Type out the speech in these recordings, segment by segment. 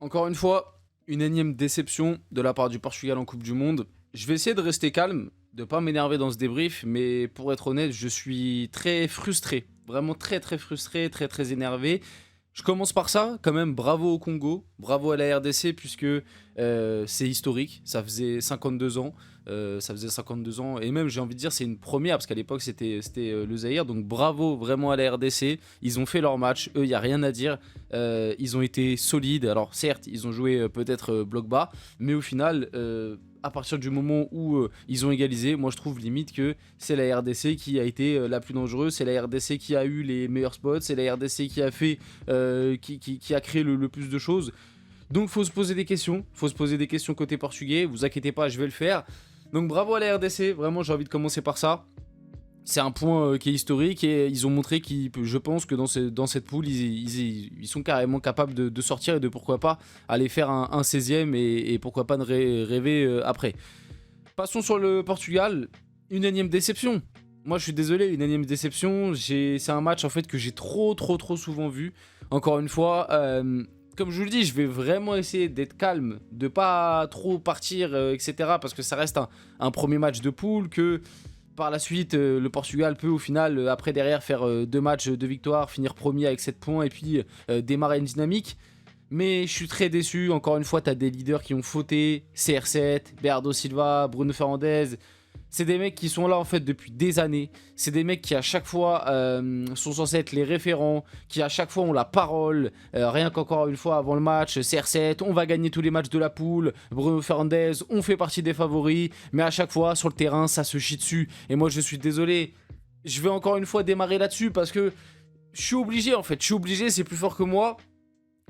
Encore une fois, une énième déception de la part du Portugal en Coupe du Monde. Je vais essayer de rester calme, de pas m'énerver dans ce débrief, mais pour être honnête, je suis très frustré. Vraiment très très frustré, très très énervé. Je commence par ça, quand même, bravo au Congo, bravo à la RDC, puisque c'est historique, ça faisait 52 ans, et même j'ai envie de dire c'est une première, parce qu'à l'époque c'était le Zaïre, donc bravo vraiment à la RDC, ils ont fait leur match, eux, il n'y a rien à dire, ils ont été solides, alors certes, ils ont joué peut-être bloc bas, mais au final, à partir du moment où ils ont égalisé, moi je trouve limite que c'est la RDC qui a été la plus dangereuse, c'est la RDC qui a eu les meilleurs spots, c'est la RDC qui a fait, qui a créé le plus de choses. Donc faut se poser des questions, faut se poser des questions côté portugais, vous inquiétez pas, je vais le faire. Donc bravo à la RDC, vraiment j'ai envie de commencer par ça. C'est un point qui est historique et ils ont montré je pense que dans cette poule, ils sont carrément capables de sortir et de pourquoi pas aller faire un 16e et pourquoi pas de rêver après. Passons sur le Portugal, une énième déception. Moi je suis désolé, une énième déception. C'est un match en fait que j'ai trop souvent vu. Encore une fois, comme je vous le dis, je vais vraiment essayer d'être calme, de pas trop partir, etc. Parce que ça reste un premier match de poule que... Par la suite, le Portugal peut au final, après derrière, faire 2 matchs de victoire, finir premier avec 7 points et puis démarrer une dynamique. Mais je suis très déçu, encore une fois, tu as des leaders qui ont fauté, CR7, Bernardo Silva, Bruno Fernandes. C'est des mecs qui sont là en fait depuis des années. C'est des mecs qui à chaque fois sont censés être les référents, qui à chaque fois ont la parole. Rien qu'encore une fois avant le match, CR7, on va gagner tous les matchs de la poule. Bruno Fernandes, on fait partie des favoris. Mais à chaque fois sur le terrain, ça se chie dessus. Et moi je suis désolé. Je vais encore une fois démarrer là-dessus parce que je suis obligé en fait. Je suis obligé, c'est plus fort que moi.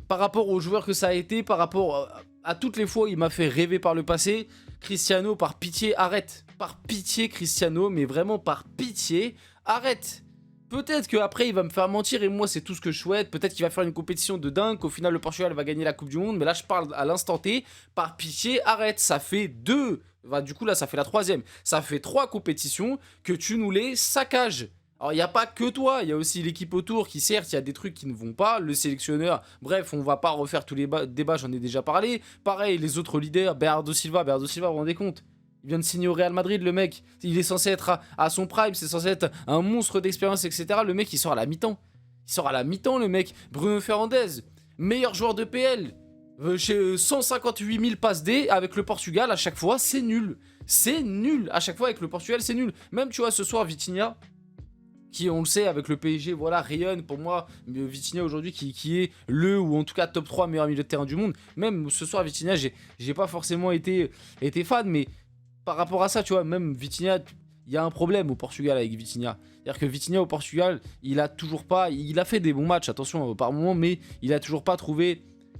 Par rapport aux joueurs que ça a été, par rapport à toutes les fois où il m'a fait rêver par le passé. Cristiano, par pitié, arrête. Par pitié, Cristiano, mais vraiment par pitié, arrête. Peut-être qu'après il va me faire mentir et moi c'est tout ce que je souhaite. Peut-être qu'il va faire une compétition de dingue, qu'au final le Portugal va gagner la Coupe du Monde. Mais là je parle à l'instant T. Par pitié, arrête. Ça fait 2. Bah, du coup là ça fait la 3e. Ça fait 3 compétitions que tu nous les saccages. Alors, il n'y a pas que toi, il y a aussi l'équipe autour qui, certes, il y a des trucs qui ne vont pas, le sélectionneur, bref, on va pas refaire tous les débats, j'en ai déjà parlé. Pareil, les autres leaders, Bernardo Silva, vous vous rendez compte? Il vient de signer au Real Madrid, le mec. Il est censé être à son prime, c'est censé être un monstre d'expérience, etc. Le mec, il sort à la mi-temps. Il sort à la mi-temps, le mec. Bruno Fernandes, meilleur joueur de PL. Chez 158 000 passes D avec le Portugal, à chaque fois, c'est nul. C'est nul. À chaque fois, avec le Portugal, c'est nul. Même, tu vois, ce soir, Vitinha, qui on le sait avec le PSG voilà rayonne pour moi. Vitinha aujourd'hui qui est le ou en tout cas top 3 meilleur milieu de terrain du monde. Même ce soir Vitinha j'ai pas forcément été fan, mais par rapport à ça tu vois, même Vitinha, il y a un problème au Portugal avec Vitinha. C'est-à-dire que Vitinha au Portugal il a fait des bons matchs attention par moment, mais il a toujours pas trouvé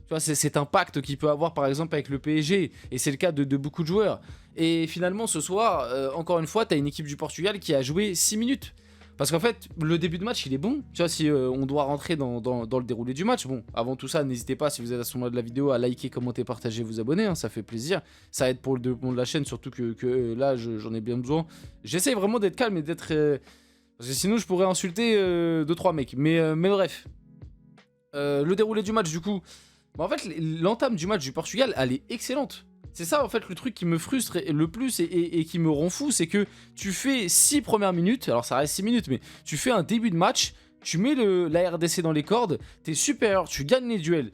tu vois cet impact qu'il peut avoir par exemple avec le PSG, et c'est le cas de beaucoup de joueurs. Et finalement ce soir encore une fois t'as une équipe du Portugal qui a joué 6 minutes. Parce qu'en fait, le début de match, il est bon. Tu vois, si on doit rentrer dans le déroulé du match. Bon, avant tout ça, n'hésitez pas, si vous êtes à ce moment de la vidéo, à liker, commenter, partager, vous abonner. Hein, ça fait plaisir. Ça aide pour le développement de la chaîne, surtout que là, j'en ai bien besoin. J'essaie vraiment d'être calme et d'être... parce que sinon, je pourrais insulter 2-3 mecs. Mais bref. Le déroulé du match, du coup... Bah, en fait, l'entame du match du Portugal, elle est excellente. C'est ça en fait le truc qui me frustre le plus et qui me rend fou, c'est que tu fais 6 premières minutes, alors ça reste 6 minutes, mais tu fais un début de match, tu mets la RDC dans les cordes, t'es supérieur, tu gagnes les duels,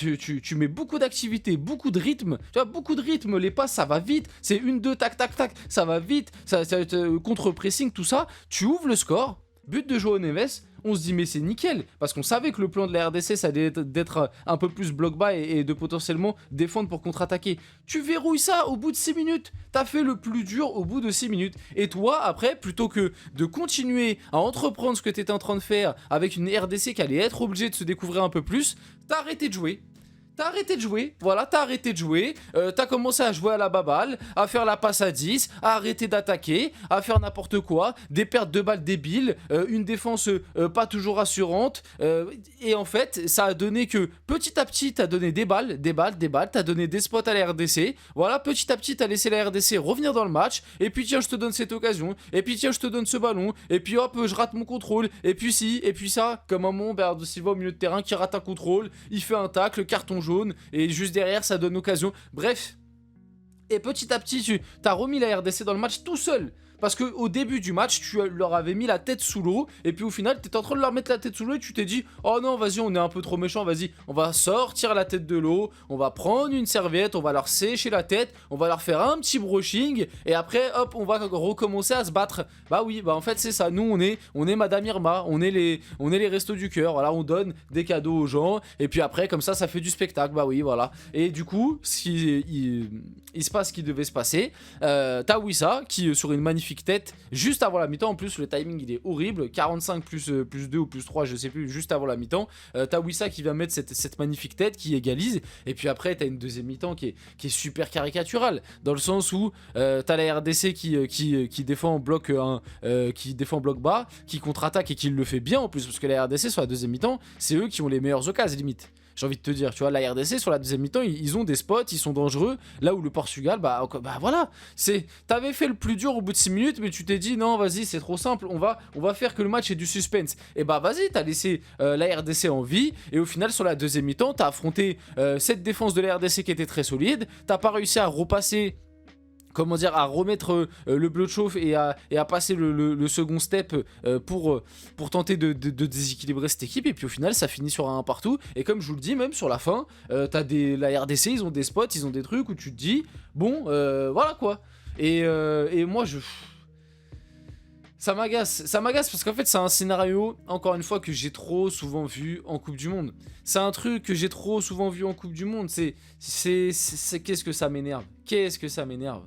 tu mets beaucoup d'activité, beaucoup de rythme, tu vois, beaucoup de rythme, les passes ça va vite, c'est 1-2, tac tac tac, ça va vite, ça va être contre-pressing, tout ça, tu ouvres le score, but de João Neves. On se dit mais c'est nickel, parce qu'on savait que le plan de la RDC ça allait être d'être un peu plus bloc bas et de potentiellement défendre pour contre-attaquer. Tu verrouilles ça au bout de 6 minutes, t'as fait le plus dur au bout de 6 minutes. Et toi après, plutôt que de continuer à entreprendre ce que t'étais en train de faire avec une RDC qui allait être obligée de se découvrir un peu plus, t'as arrêté de jouer. T'as arrêté de jouer, voilà, t'as arrêté de jouer, t'as commencé à jouer à la baballe, à faire la passe à 10, à arrêter d'attaquer, à faire n'importe quoi, des pertes de balles débiles, une défense pas toujours rassurante, et en fait, ça a donné que petit à petit, t'as donné des balles, t'as donné des spots à la RDC, voilà, petit à petit, t'as laissé la RDC revenir dans le match, et puis tiens, je te donne cette occasion, et puis tiens, je te donne ce ballon, et puis hop, je rate mon contrôle, et puis si, et puis ça, comme un Bernardo Silva au milieu de terrain qui rate un contrôle, il fait un tacle, carton jaune, et juste derrière, ça donne occasion. Bref, et petit à petit, tu as remis la RDC dans le match tout seul. Parce qu'au début du match, tu leur avais mis la tête sous l'eau. Et puis au final, tu étais en train de leur mettre la tête sous l'eau. Et tu t'es dit, oh non, vas-y, on est un peu trop méchant. Vas-y, on va sortir la tête de l'eau. On va prendre une serviette. On va leur sécher la tête. On va leur faire un petit brushing. Et après, hop, on va recommencer à se battre. Bah oui, bah en fait, c'est ça. Nous, on est Madame Irma. On est les restos du cœur. Voilà, on donne des cadeaux aux gens. Et puis après, comme ça fait du spectacle. Bah oui, voilà. Et du coup, il se passe ce qui devait se passer. T'as Wissa qui, sur une magnifique tête juste avant la mi-temps, en plus le timing il est horrible, 45 plus 2 ou plus 3 je sais plus, juste avant la mi-temps, t'as Wissa qui vient mettre cette magnifique tête qui égalise, et puis après t'as une deuxième mi-temps qui est super caricaturale, dans le sens où t'as la RDC qui défend en bloc qui défend en bloc bas, qui contre-attaque et qui le fait bien en plus, parce que la RDC sur la deuxième mi-temps c'est eux qui ont les meilleures occasions limite. J'ai envie de te dire, tu vois, la RDC sur la deuxième mi-temps, ils ont des spots, ils sont dangereux. Là où le Portugal, bah voilà, t'avais fait le plus dur au bout de 6 minutes, mais tu t'es dit non, vas-y, c'est trop simple, on va faire que le match ait du suspense. Et bah vas-y, t'as laissé la RDC en vie, et au final sur la deuxième mi-temps, t'as affronté cette défense de la RDC qui était très solide. T'as pas réussi à repasser, comment dire, à remettre le bleu de chauffe et à passer le second step pour tenter de déséquilibrer cette équipe. Et puis au final ça finit sur un 1 partout. Et comme je vous le dis, même sur la fin, la RDC, ils ont des spots, ils ont des trucs où tu te dis bon voilà quoi. Et moi ça m'agace parce qu'en fait c'est un scénario, encore une fois, que j'ai trop souvent vu en Coupe du Monde. C'est un truc que j'ai trop souvent vu en Coupe du Monde. Qu'est-ce que ça m'énerve. Qu'est-ce que ça m'énerve.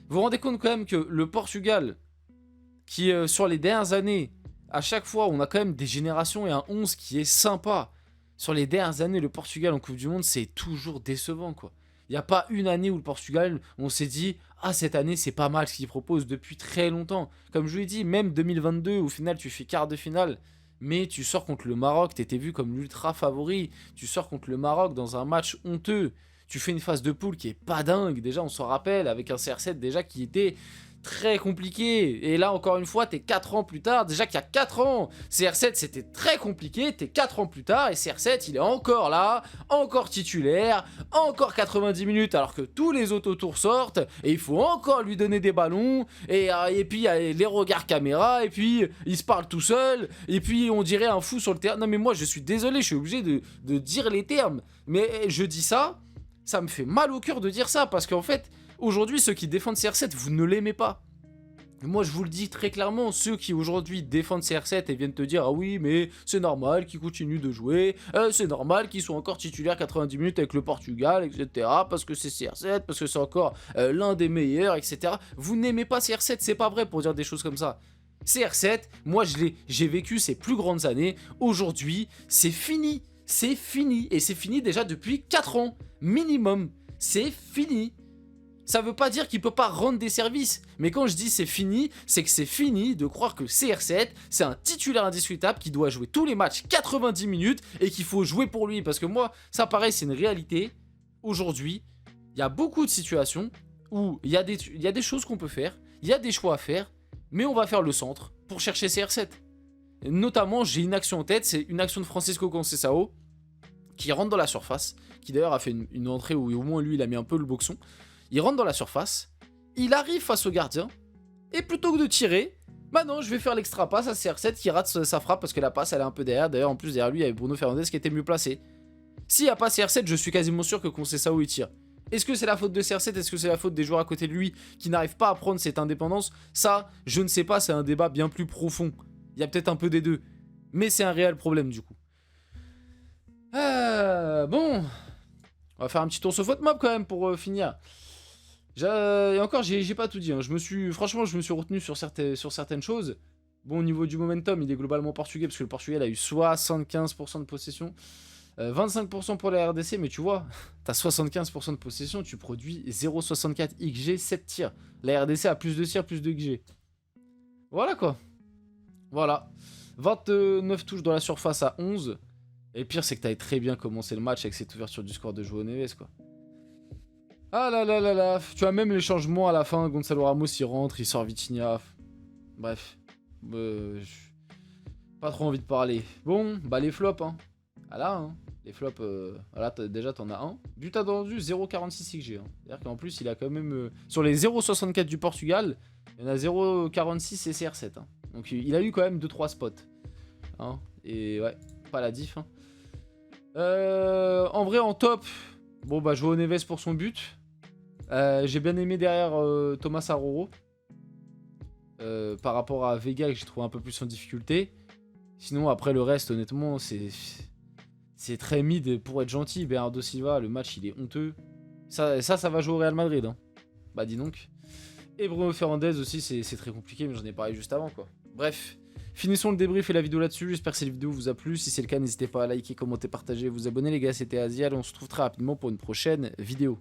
Vous vous rendez compte quand même que le Portugal, qui sur les dernières années, à chaque fois on a quand même des générations et un 11 qui est sympa. Sur les dernières années, le Portugal en Coupe du Monde c'est toujours décevant quoi. Il n'y a pas une année où le Portugal, on s'est dit ah cette année c'est pas mal ce qu'il propose depuis très longtemps. Comme je vous l'ai dit, même 2022 au final tu fais quart de finale, mais tu sors contre le Maroc, t'étais vu comme l'ultra favori, tu sors contre le Maroc dans un match honteux. Tu fais une phase de poule qui est pas dingue, déjà on s'en rappelle, avec un CR7 déjà qui était très compliqué. Et là encore une fois, t'es 4 ans plus tard, déjà qu'il y a 4 ans, CR7 c'était très compliqué, t'es 4 ans plus tard et CR7 il est encore là, encore titulaire, encore 90 minutes alors que tous les autres autour sortent et il faut encore lui donner des ballons et puis il y a les regards caméra et puis il se parle tout seul et puis on dirait un fou sur le terrain. Non mais moi je suis désolé, je suis obligé de dire les termes, mais je dis ça me fait mal au cœur de dire ça, parce qu'en fait, aujourd'hui, ceux qui défendent CR7, vous ne l'aimez pas. Moi, je vous le dis très clairement, ceux qui aujourd'hui défendent CR7 et viennent te dire « Ah oui, mais c'est normal qu'ils continuent de jouer, c'est normal qu'ils soient encore titulaires 90 minutes avec le Portugal, etc. Parce que c'est CR7, parce que c'est encore l'un des meilleurs, etc. » Vous n'aimez pas CR7, c'est pas vrai pour dire des choses comme ça. CR7, moi, j'ai vécu ses plus grandes années. Aujourd'hui, c'est fini. C'est fini, et c'est fini déjà depuis 4 ans, minimum, c'est fini. Ça veut pas dire qu'il peut pas rendre des services, mais quand je dis c'est fini, c'est que c'est fini de croire que CR7, c'est un titulaire indiscutable qui doit jouer tous les matchs 90 minutes et qu'il faut jouer pour lui, parce que moi, ça pareil, c'est une réalité. Aujourd'hui, il y a beaucoup de situations où il y a des choses qu'on peut faire, il y a des choix à faire, mais on va faire le centre pour chercher CR7. Notamment, j'ai une action en tête, c'est une action de Francisco Conceição qui rentre dans la surface, qui d'ailleurs a fait une entrée où au moins lui il a mis un peu le boxon. Il rentre dans la surface, il arrive face au gardien, et plutôt que de tirer, bah non, je vais faire l'extra passe à CR7 qui rate sa frappe parce que la passe elle est un peu derrière. D'ailleurs en plus derrière lui il y avait Bruno Fernandes qui était mieux placé. S'il n'y a pas CR7, je suis quasiment sûr que Conceição il tire. Est-ce que c'est la faute de CR7? Est-ce que c'est la faute des joueurs à côté de lui qui n'arrivent pas à prendre cette indépendance? Ça, je ne sais pas, c'est un débat bien plus profond. Il y a peut-être un peu des deux, mais c'est un réel problème du coup. Bon, on va faire un petit tour sur FotMob quand même pour finir. Et encore, j'ai pas tout dit. Hein. Franchement, je me suis retenu sur certaines choses. Bon, au niveau du momentum, il est globalement portugais parce que le Portugal a eu 75% de possession, 25% pour la RDC. Mais tu vois, t'as 75% de possession, tu produis 0,64 XG, 7 tirs. La RDC a plus de tirs, plus de XG. Voilà quoi. Voilà. 29 touches dans la surface à 11. Et le pire, c'est que t'avais très bien commencé le match avec cette ouverture du score de João Neves, quoi. Ah là là là là. Tu vois, même les changements à la fin, Gonçalo Ramos, il rentre, il sort Vitinha. Bref. Pas trop envie de parler. Bon, bah les flops, hein. Voilà, hein. Les flops, voilà, déjà t'en as un. But attendu 0,46 XG. Hein. C'est-à-dire qu'en plus, il a quand même. Sur les 0,64 du Portugal, il y en a 0,46 et CR7. Hein. Donc il a eu quand même 2-3 spots. Hein. Et ouais, pas la diff. Hein. En vrai, en top, bon bah, João Neves pour son but. J'ai bien aimé derrière Thomas Aroro. Par rapport à Vega, que j'ai trouvé un peu plus en difficulté. Sinon, après le reste, honnêtement, c'est très mid pour être gentil. Bernardo Silva, le match, il est honteux. Ça va jouer au Real Madrid. Hein. Bah, dis donc. Et Bruno Fernandes aussi, c'est très compliqué, mais j'en ai parlé juste avant, quoi. Bref, finissons le débrief et la vidéo là-dessus. J'espère que cette vidéo vous a plu. Si c'est le cas, n'hésitez pas à liker, commenter, partager, vous abonner, les gars. C'était Azial. On se retrouve très rapidement pour une prochaine vidéo.